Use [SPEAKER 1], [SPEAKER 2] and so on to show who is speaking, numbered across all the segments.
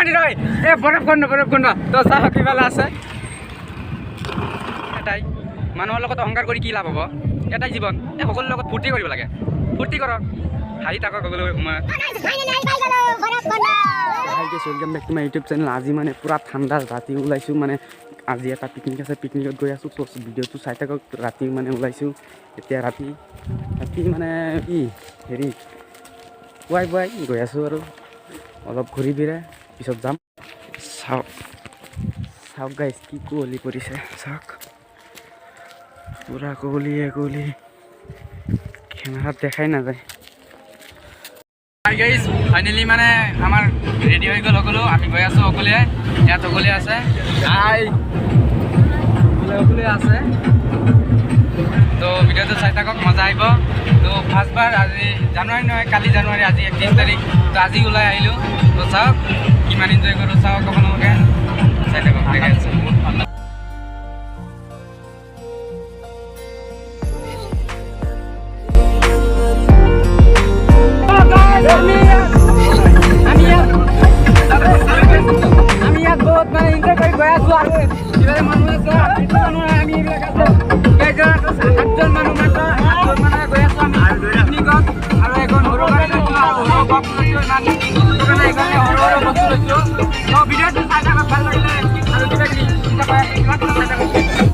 [SPEAKER 1] বগামাটি ৰয় এই বৰফখণ্ড তো চাহ কিফালে আছে এটাই মানুহৰ লগত অহংকাৰ কৰি কি লাভ হ'ব এটাই জীৱন এই সকলোৰ লগত ফূৰ্তি কৰিব লাগে ফূৰ্তি কৰক হাঁহি থাকক সকলো সময় welcome back to my YouTube channel আজি মানে পুৰা ঠাণ্ডা ৰাতি ওলাইছোঁ মানে আজি এটা পিকনিক আছে পিকনিকত গৈ আছোঁ চ' ভিডিঅ'টো চাই থাকক ৰাতি মানে ওলাইছোঁ এতিয়া ৰাতি মানে কি হেৰি পুৱাই গৈ আছোঁ আৰু অলপ ঘূৰি ফিৰে পিছত যাম চাওক গাইছ কি কুঁৱলী পৰিছে চাওক পুৰা কুঁৱলীয়ে কেমেৰাত দেখাই নাযায় গাইজ ফাইনেলি মানে আমাৰ ৰেডি হৈ গ'ল সকলো আমি গৈ আছোঁ অকলে ইয়াত অকলে আছে অকলে আছে তো ভিডিঅ'টো চাই থাকক মজা আহিব তো ফাৰ্ষ্টবাৰ আজি জানুৱাৰী নহয় কালি জানুৱাৰী আজি 31 তাৰিখ তো আজি ওলাই আহিলোঁ তো চাওক কিমান এনজয় কৰোঁ চাওক আপোনালোকে চাই থাকক দেখাই আছোঁ আমি ইয়াত বহুত মানে এনজয় কৰি গৈ আছোঁ আৰু কিবা মানুহ আছে আমি এইবিলাক আছে সাতজন মানুহ মাত্ৰ মানে গৈ আছোঁ আমি পিকনিকত আৰু এখন সৰু কাৰণে সৰু বস্তু লৈছোঁ তো ভিডিঅ'টো চাই থাকক ভাল লাগিলে আৰু কিবা কিবি চাই থাকক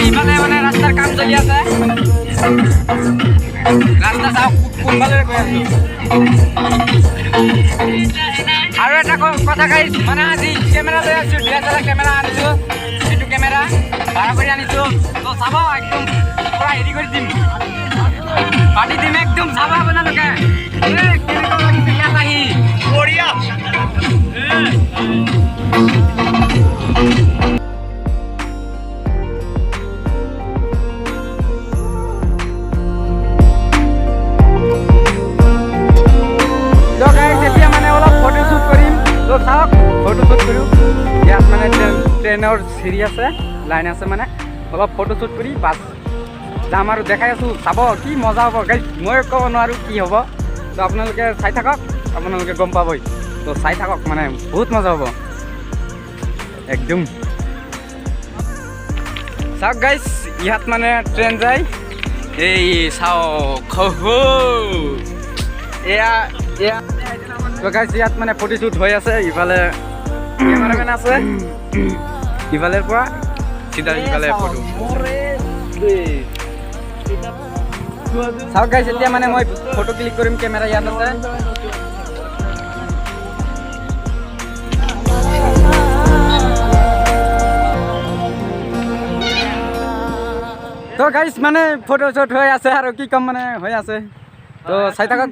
[SPEAKER 1] ইফালে মানে ৰাস্তাৰ কাম চলি আছে ৰাস্তা চাওক কোনফালে গৈ আছোঁ আৰু এটা কথা গাইছ মানে আজি কেমেৰা লৈ আছোঁ DSLR কেমেৰা আনিছোঁ এইটো কেমেৰা ভাড়া কৰি আনিছোঁ তো চাব একদম পুৰা হেৰি কৰি দিম পাতি দিম একদম চাব আপোনালোকে কেনেকুৱা লাগিছে ইয়াত আহি বঢ়িয়া চাওক ফটোশ্বুট কৰোঁ ইয়াত মানে ট্ৰেইনৰ চিৰি আছে লাইন আছে মানে অলপ ফটোশ্বুট কৰি বাছ যাম আৰু দেখাই আছোঁ চাব কি মজা হ'ব গাইজ মই ক'ব নোৱাৰোঁ কি হ'ব তো আপোনালোকে চাই থাকক আপোনালোকে গম পাবই তো চাই থাকক মানে বহুত মজা হ'ব একদম চাওক গাইজ ইয়াত মানে ট্ৰেইন যায় এই চাওক এয়া তো গাইজ ইয়াত মানে ফটোশ্বুট হৈ আছে ইফালে কেমেৰামেন আছে ইফালৰ পৰা চিধা ইফালে ফটো চাওক গাইজ এতিয়া মানে মই ফটো ক্লিক কৰিম কেমেৰা ইয়াত আছে তো গাইজ মানে ফটোশ্বুট হৈ আছে আৰু কি ক'ম মানে হৈ আছে তো চাই থাকক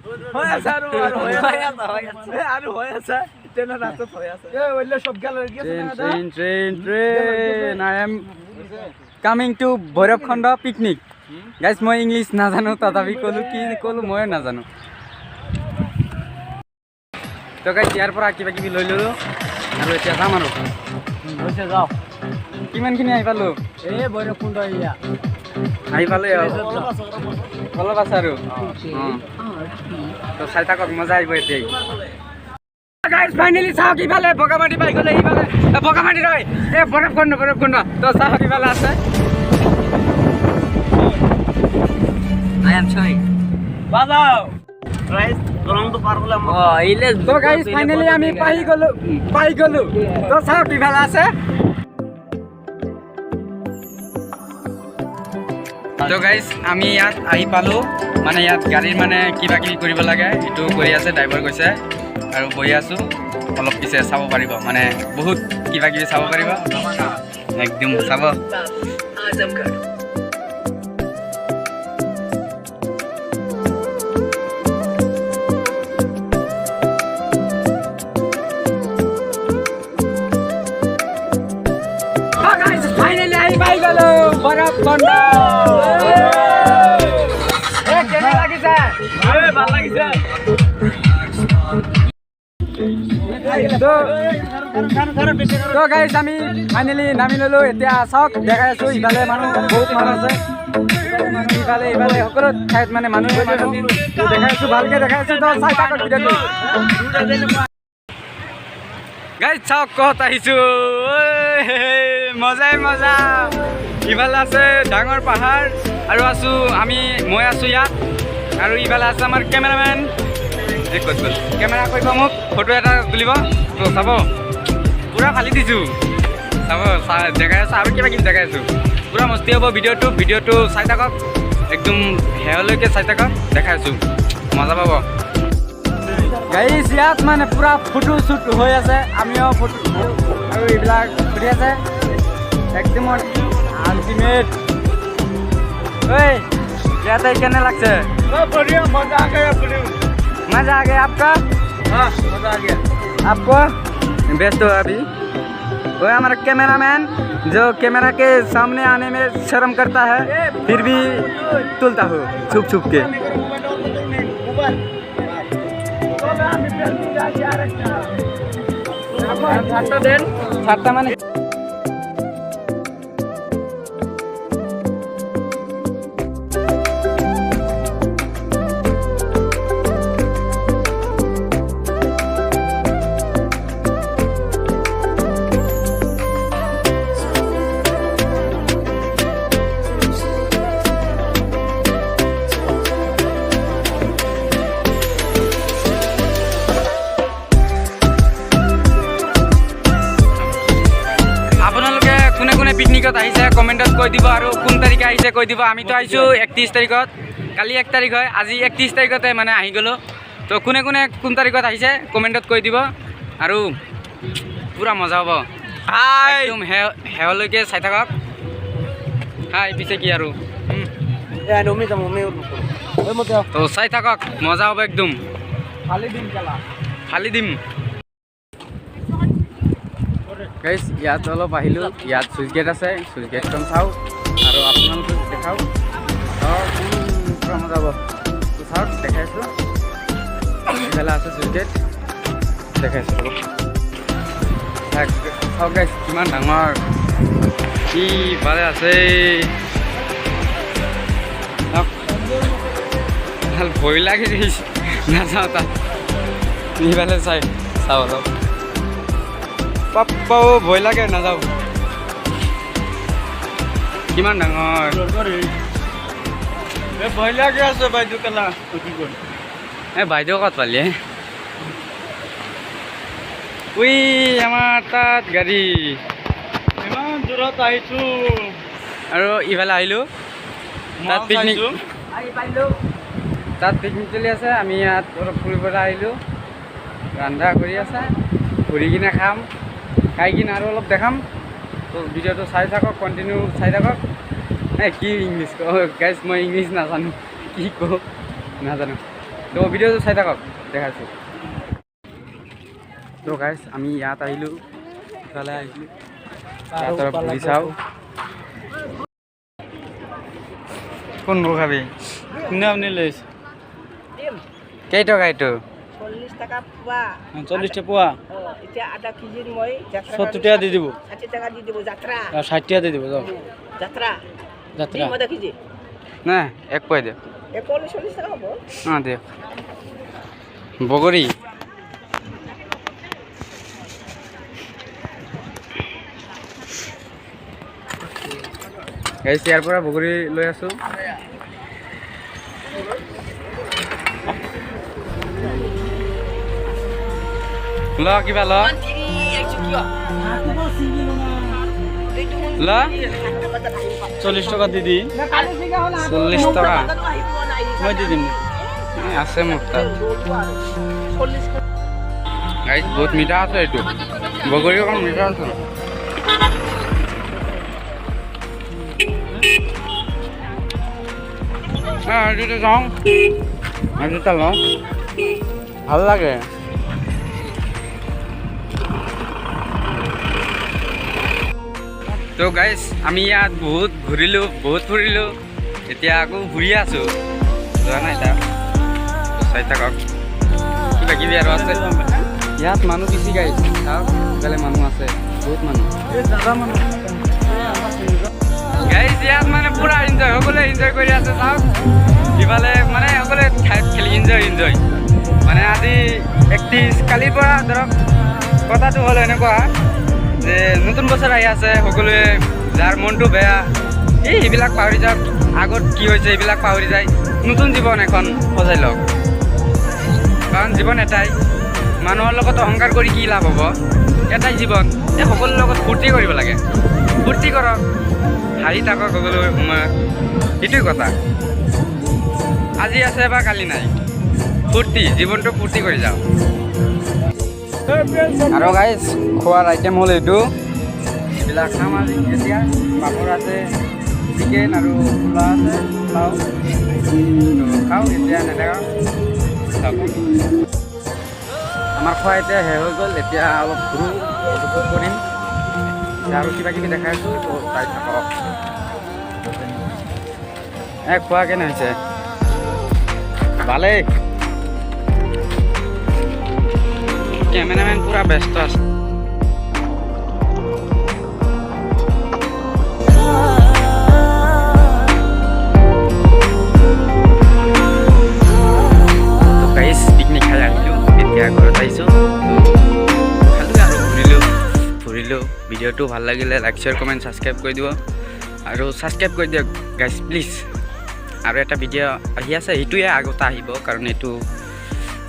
[SPEAKER 1] train I am coming to Bhairabkhand picnic guys মই ইংলিছ নাজানো তথাপি ক'লোঁ ময়ো নাজানো তো গাইজ ইয়াৰ পৰা কিবা কিবি লৈ ল'লোঁ আৰু এতিয়া যাম আৰু যাওঁ কিমানখিনি আহি পালোঁ এই ভৈৰৱকুণ্ড আহি পালোঁ অলপ আছে আৰু তো চাই থাকক মজা আহিব এতিয়াই গাইজ ফাইনেলি চাওক ইফালে বগামাটি পাই গ'লে ইফালে বগামাটি ৰয় এই বৰফখণ্ড তো চাওক ইফালে আছে তো গাইজ ফাইনেলি আমি পাই গ'লো তো চাওক ইফালে আছে তো গাইজ আমি ইয়াত আহি পালোঁ মানে ইয়াত গাড়ীৰ মানে কিবা কিবি কৰিব লাগে সেইটো কৰি আছে ড্ৰাইভাৰ কৈছে আৰু বহি আছোঁ অলপ পিছে চাব পাৰিব মানে বহুত কিবা কিবি চাব পাৰিব একদম চাব
[SPEAKER 2] आजमगढ़
[SPEAKER 1] ফাইনালি আহি পাই গলো বৰফ বন্ধ কেনে লাগিছে ভাল লাগিছে তো গাইজ আমি ফাইনেলি নামি ললো এতিয়া চাওক দেখাই আছো ইফালে মানুহ বহুত মানুহ আছে ইফালে ইফালে সকলো ঠাইত মানে মানুহ দেখাই আছো ভালকে দেখাই আছো তো চাই থাকক ভিডিঅ'টো গাইজ চাওক ক'ত আহিছো মজাই মজা ইফালে আছে ডাঙৰ পাহাৰ আৰু মই আছো ইয়াত আৰু ইফালে আছে আমাৰ কেমেৰামেন ক'ত গ'ল কেমেৰা কৰিব মোক ফটো এটা তুলিব তো চাব পুৰা ফালি দিছোঁ চাব দেখাই আছোঁ আৰু কিবা কিবি দেখাই আছোঁ পুৰা মস্তি হ'ব ভিডিঅ'টো চাই থাকক একদম শেহলৈকে চাই থাকক দেখাই আছোঁ মজা পাব গাইজ ইয়াত মানে পুৰা ফটো শ্বুট হৈ আছে আমিও ফটো আৰু এইবিলাক ফুটি আছে একদম আল্টিমেট ঐ ইয়াতে কেনে লাগছে मजा आ गया आपका
[SPEAKER 3] हाँ मजा आ गया
[SPEAKER 1] आपको व्यस्त हो अभी वो है हमारा कैमरामैन जो कैमरा के सामने आने में शर्म करता है फिर भी तुलता हो छुप छुप के छाता माने পিকনিকত আহিছে কমেণ্টত কৈ দিব আৰু কোন তাৰিখে আহিছে কৈ দিব আমিতো আহিছোঁ 31 তাৰিখত কালি 1 তাৰিখ হয় আজি 31 তাৰিখতে মানে আহি গ'লোঁ তো কোনে কোন তাৰিখত আহিছে কমেণ্টত কৈ দিব আৰু পুৰা মজা হ'ব একদম শেহলৈকে চাই থাকক হাই পিছে কি আৰু তো চাই থাকক মজা হ'ব একদম ফালি দিম গাইজ ইয়াত অলপ আহিলোঁ ইয়াত চুইচ গেট আছে চুইচ গেটখন চাওঁ আৰু আপোনালোকক দেখাওঁ পুৰা মজা হ'ব চাওক দেখাইছোঁ ইফালে আছে চুইচ গেট দেখাইছোঁ চাওক গাইজ কিমান ডাঙৰ কি ভালে আছে ভয় লাগি গৈছে নাযাওঁ তাত ইফালে চাওঁ অলপ পাপ্পাও ভয় লাগে নাযাওঁ কিমান ডাঙৰ
[SPEAKER 3] ভয় লাগে আছে বাইদেউ কেলা
[SPEAKER 1] বাইদেউ ক'ত পালি উই আমাৰ তাত গাড়ী
[SPEAKER 3] ইমান দূৰত আহিছোঁ
[SPEAKER 1] আৰু ইফালে আহিলোঁ তাত পিকনিক চলি আছে আমি ইয়াত অলপ ফুৰিবলৈ আহিলোঁ ৰন্ধা কৰি আছে ফুৰি কিনে খাম খাই কিনে আৰু অলপ দেখাম তো ভিডিঅ'টো চাই থাকক কণ্টিনিউ চাই থাকক কি ইংলিছ গাইজ মই ইংলিছ নাজানো কি কওঁ নাজানো তো ভিডিঅ'টো চাই থাকক দেখাইছোঁ তো গাইজ আমি ইয়াত আহিলোঁ ইফালে আহিলোঁ ইয়াত অলপ ঘূৰি চাওঁ কোনবোৰ খাবি
[SPEAKER 3] কোনে আপুনি লৈছে
[SPEAKER 1] কেইটকা এইটো
[SPEAKER 2] 40 টাকা পোৱা
[SPEAKER 3] 40 টা পোৱা
[SPEAKER 2] এতিয়া আধা কেজিৰ মই
[SPEAKER 3] 70 টাকা দি দিব
[SPEAKER 2] 60 টাকা দি দিব যাত্ৰা
[SPEAKER 3] 60 টাকা দি দিব যাওক
[SPEAKER 2] যাত্ৰা
[SPEAKER 3] যাত্ৰা
[SPEAKER 2] আধা কেজি
[SPEAKER 1] নাই এক পাই দিয়ক
[SPEAKER 2] 40 টাকা হ'ব
[SPEAKER 1] অঁ দিয়ক বগৰী গাইজ ইয়াৰ পৰা বগৰী লৈ আছোঁ ল কিবা ল ল
[SPEAKER 3] 40 টাকা দি দি
[SPEAKER 1] 40 টকা
[SPEAKER 3] মই দি দিম
[SPEAKER 1] আছে মোৰ তাত গাইজ বহুত মিঠা আছে এইটো বগৰী অকণ মিঠা আছে আজিতো যাওঁ আজিতো লওঁ ভাল লাগে তো গাইজ আমি ইয়াত বহুত ঘূৰিলোঁ বহুত ফুৰিলোঁ এতিয়া আকৌ ঘূৰি আছোঁ যোৱা নাই তাত চাই থাকক কিবা কিবি আৰু আছে ইয়াত মানুহ বেছি গাইজ চাওক ইফালে মানুহ আছে বহুত মানুহ গাইজ ইয়াত মানে পুৰা এনজয় সকলোৱে এনজয় কৰি আছে চাওক ইফালে মানে সকলোৱে ঠাইত খেলি এনজয় মানে আজি 31 কালিৰ পৰা ধৰক কথাটো হ'ল এনেকুৱা যে নতুন বছৰ আহি আছে সকলোৱে যাৰ মনটো বেয়া এইবিলাক পাহৰি যাওক আগত কি হৈছে এইবিলাক পাহৰি যায় নতুন জীৱন এখন সজাই লওক কাৰণ জীৱন এটাই মানুহৰ লগত অহংকাৰ কৰি কি লাভ হ'ব এটাই জীৱন এই সকলোৰ লগত ফূৰ্তি কৰিব লাগে ফূৰ্তি কৰক হাঁহি থাকক সকলো সময়ত সেইটোৱে কথা আজি আছে বা কালি নাই ফূৰ্তি জীৱনটো ফূৰ্তি কৰি যাওক আৰু গাইজ খোৱাৰ আইটেম হ'ল এইটো এইবিলাক খাম আজি এতিয়া পাপৰ আছে চিকেন আৰু পোলা আছে পোলাও খাওঁ এতিয়া নেদেখাওঁ আমাৰ খোৱা এতিয়া শেষ হৈ গ'ল এতিয়া অলপ ঘূৰোঁ ফটোশ্বুট কৰিম আৰু কিবা কিবি দেখাইছোঁ তো চাই থাকক খোৱা কেনে হৈছে ভালেই কেমেৰামেন পুৰা ব্যস্ত আছে পিকনিক খাই আহিলোঁ এতিয়া ঘৰত আহিছোঁ খালোঁ আৰু ফুৰিলোঁ ভিডিঅ'টো ভাল লাগিলে লাইক শ্বেয়াৰ কমেণ্ট ছাবস্ক্ৰাইব কৰি দিব আৰু ছাবস্ক্ৰাইব কৰি দিয়ক গাইজ প্লিজ আৰু এটা ভিডিঅ' আহি আছে সেইটোৱে আগতে আহিব কাৰণ এইটো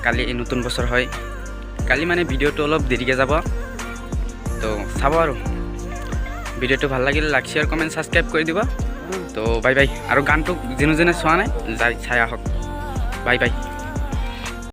[SPEAKER 1] কালি নতুন বছৰ হয় কালি মানে ভিডিঅ'টো অলপ দেৰিকৈ যাব তো চাব আৰু ভিডিঅ'টো ভাল লাগিলে লাইক শ্বেয়াৰ কমেণ্ট ছাবস্ক্ৰাইব কৰি দিব তো বাই বাই আৰু গানটো যেনে চোৱা নাই যাই চাই আহক বাই বাই